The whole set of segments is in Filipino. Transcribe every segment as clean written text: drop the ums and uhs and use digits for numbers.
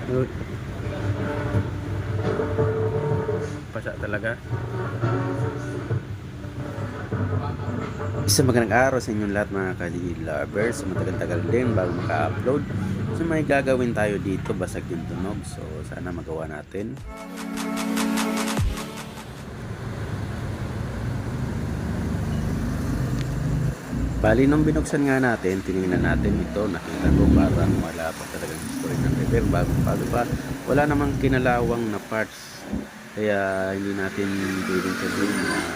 Uy, pasa talaga. Isang magandang araw sa inyong lahat mga ka-lovers. Matagal-tagal din bago maka-upload. So may gagawin tayo dito, basag yung tunog. So sana magawa natin. Bali nung binuksan nga natin, tinignan natin ito, nakita ko parang wala pa talagang history ng repair. Bago pa, wala namang kinalawang na parts. Kaya hindi natin pwedeng sabihin na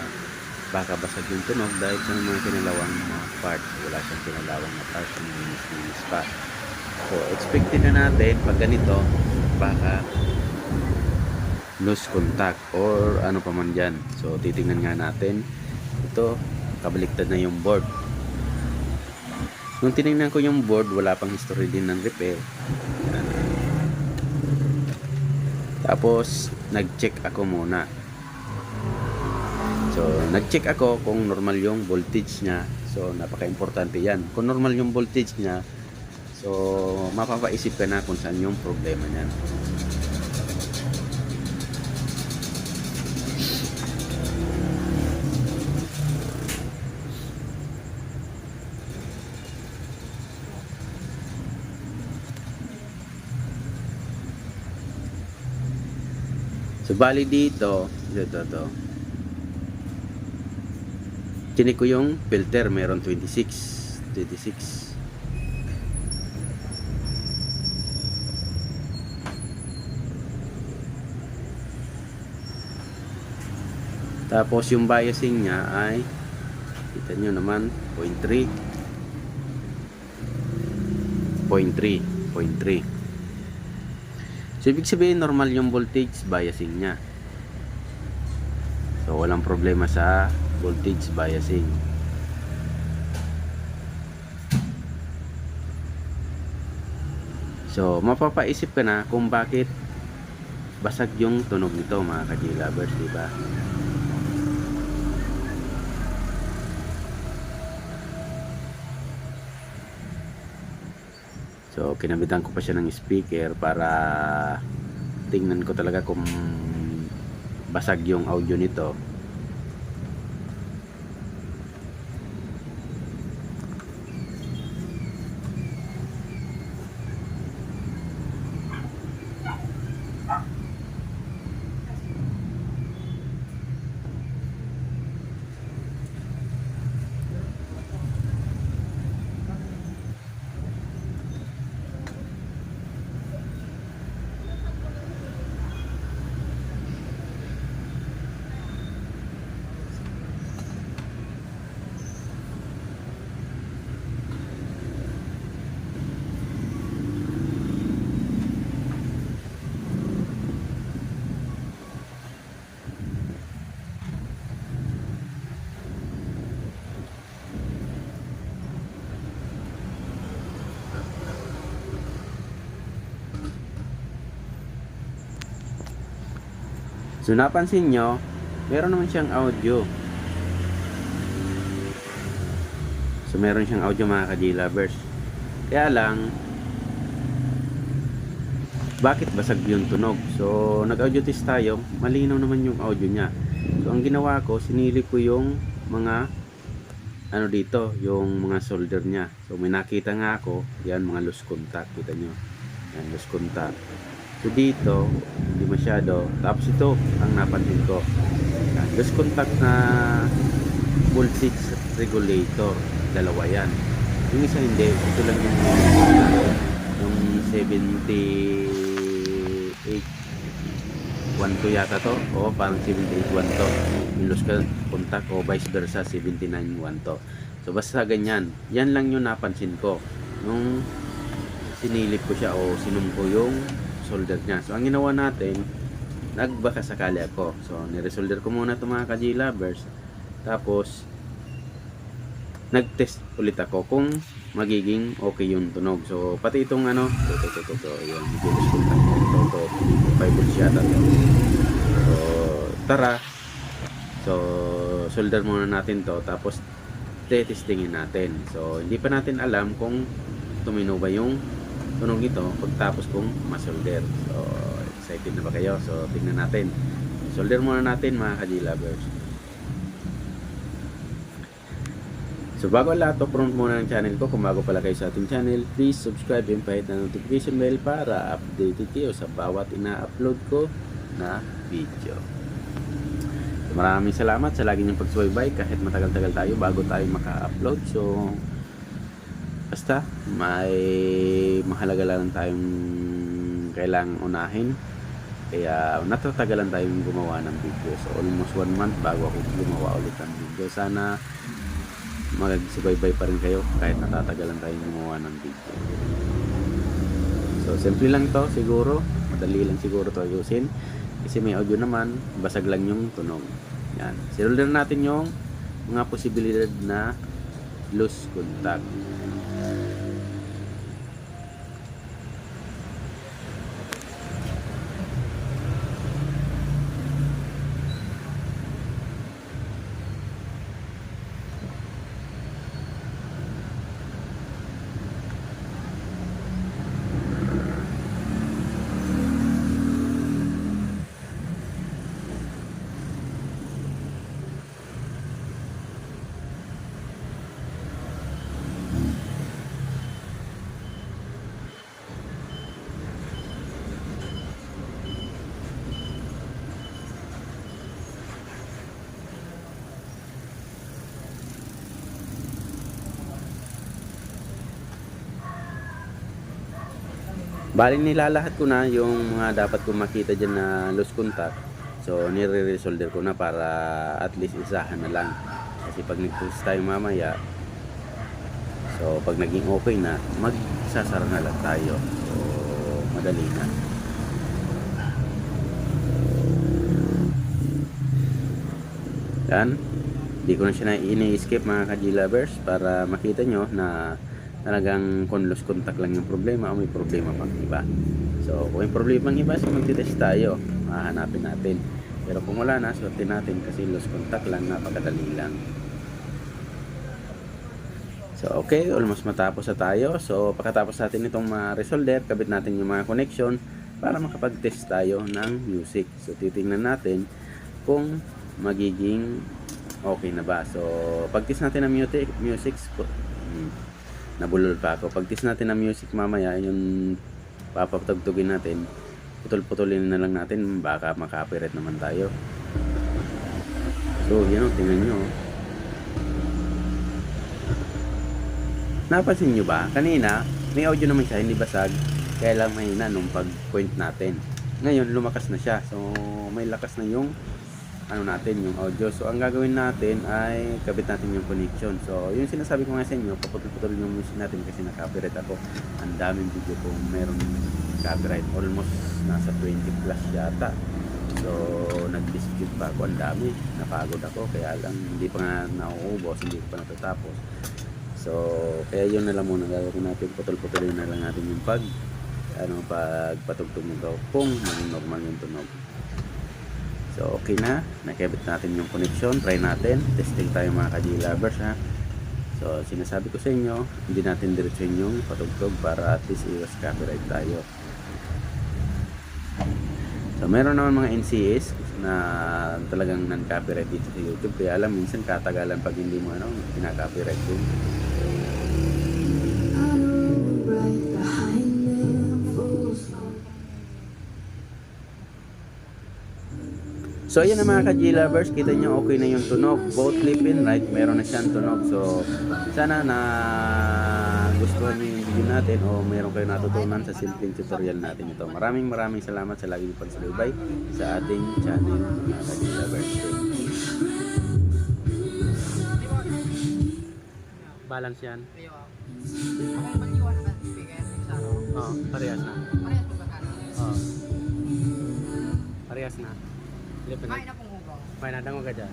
baka basag yung tunog dahil sa mga kinalawang na parts. Wala siyang kinalawang na parts, yung linis pa. So expected na natin pag ganito, baka loose contact or ano pa man dyan. So titingnan nga natin, ito kabaliktad na yung board. Nung tinignan ko yung board, wala pang history din ng repair. Tapos nag-check ako muna. So nag-check ako kung normal yung voltage niya. So napaka-importante yan. Kung normal yung voltage niya, so mapapaisip ka na kung saan yung problema niyan. So bali dito, ito. Tinik ko yung filter, meron 26. Tapos yung biasing niya ay, kita nyo naman, 0.3. So ibig sabihin normal yung voltage biasing niya. So walang problema sa voltage biasing. So mapapaisip ka na kung bakit basag yung tunog nito mga ka-J-lovers, di ba? So kinabitan ko pa siya ng speaker para tingnan ko talaga kung basag yung audio nito. So napansin nyo, meron naman siyang audio. So meron siyang audio mga ka-J-lovers. Kaya lang, bakit basag yung tunog? So nag-audio test tayo, malinaw naman yung audio niya. So ang ginawa ko, sinilip ko yung mga ano dito, yung mga solder niya. So may nakita nga ako, yan mga loose contact, kita nyo. Yan, loose contact. So dito, hindi masyado. Tapos ito, ang napansin ko. Yan, loose contact na voltage regulator. Dalawa yan. Yung isa hindi. Ito lang yung 7812 yata to. O parang 7812 to. Yung loose contact o vice versa 7912 to. So basta ganyan. Yan lang yung napansin ko. Nung sinilip ko siya o sinum ko yung solder niya. So ang ginawa natin, nagbaka sakali ako. So niresolder ko muna itong mga ka-J-lovers. Tapos nag-test ulit ako kung magiging okay yung tunog. So pati itong ano, ito yung medyo ito 5 volts yata to. So tara. So solder muna natin to, tapos testingin natin. So hindi pa natin alam kung tumino ba yung tunog ito pagtapos kong masolder. So excited na ba kayo? So tingnan natin. Solder muna natin mga ka-G-Lovers. So bago ang lahat, promote muna ng channel ko. Kung bago pala kayo sa ating channel, please subscribe and pahit na notification bell para updated kayo sa bawat ina-upload ko na video. So maraming salamat sa lagi niyong pagsubaybay kahit matagal-tagal tayo bago tayo maka-upload. So basta may mahalaga lang tayong kailangang unahin. Kaya natatagalan tayong gumawa ng video. So almost 1 month bago ako gumawa ulit ng video. Sana magsubaybay pa rin kayo kahit natatagalan tayong gumawa ng video. So simple lang to siguro, madali lang siguro to ayusin kasi may audio naman, basag lang yung tunog. Yan, sinulder natin yung mga posibilidad na loose contact. Bali nilalahat ko na yung mga dapat kong makita dyan na loose contact. So nire-resolder ko na para at least isahan na lang. Kasi pag nag-test tayo mamaya, so pag naging okay na, magsasara na lang tayo. So madali na. Yan. Hindi ko na siya na ini-skip mga ka-G-Lovers para makita nyo na talagang kung loose contact lang yung problema o may problema pang iba. So kung may problema pang iba, so magtitest tayo, hahanapin natin. Pero kung wala na, swerte natin kasi loose contact lang, napakadali lang. So okay, almost matapos na tayo. So pagkatapos natin itong ma-resolder, kabit natin yung mga connection para makapag-test tayo ng music. So titingnan natin kung magiging okay na ba. So pag-test natin ng music nabulol pa ako. Pag-test natin ng music mamaya, yung papatugtugin natin, putol-putulin na lang natin, baka maka-copyright naman tayo. So, yan o, tingnan nyo. Napansin nyo ba? Kanina, may audio naman siya, hindi basag, kaya lang mahina nung pag-point natin. Ngayon, lumakas na siya. So, may lakas na yung ano natin, yung audio. So ang gagawin natin ay kabit natin yung connection. So yung sinasabi ko nga sa inyo, paputol-putol yung music natin kasi na-copyright ako. Ang daming video kung meron copyright, almost nasa 20 plus yata. So nag-dispute pa ako, ang dami, napagod ako, kaya lang hindi pa nga nauubos, hindi pa natatapos. So kaya yun na lang muna gagawin natin, putol-putulin na lang natin yung pagpatugtog nito kung maging normal yung tunog. So okay na, nakabit natin yung connection, try natin, testing tayo mga ka-G-Lovers ha. So sinasabi ko sa inyo, hindi natin diretsuhin yung patugtog para at least iwas copyright tayo. So meron naman mga NCS na talagang non-copyright dito sa YouTube, kaya alam minsan katagalan pag hindi mo kinaka-copyright din. So ayan na mga ka-G-Lovers, kita nyo okay na yung tunog, both left and right meron na siyang tunog. So sana na gustuhan nyo yung video natin o meron kayo natutunan sa simpleng tutorial natin ito. Maraming salamat sa lagi nyo pagsubaybay sa ating channel mga ka-G-Lovers. Balance yan. Oh, parehas na. Oh. Parehas na. Kain na pong hugaw. Kain na, dango ka dyan.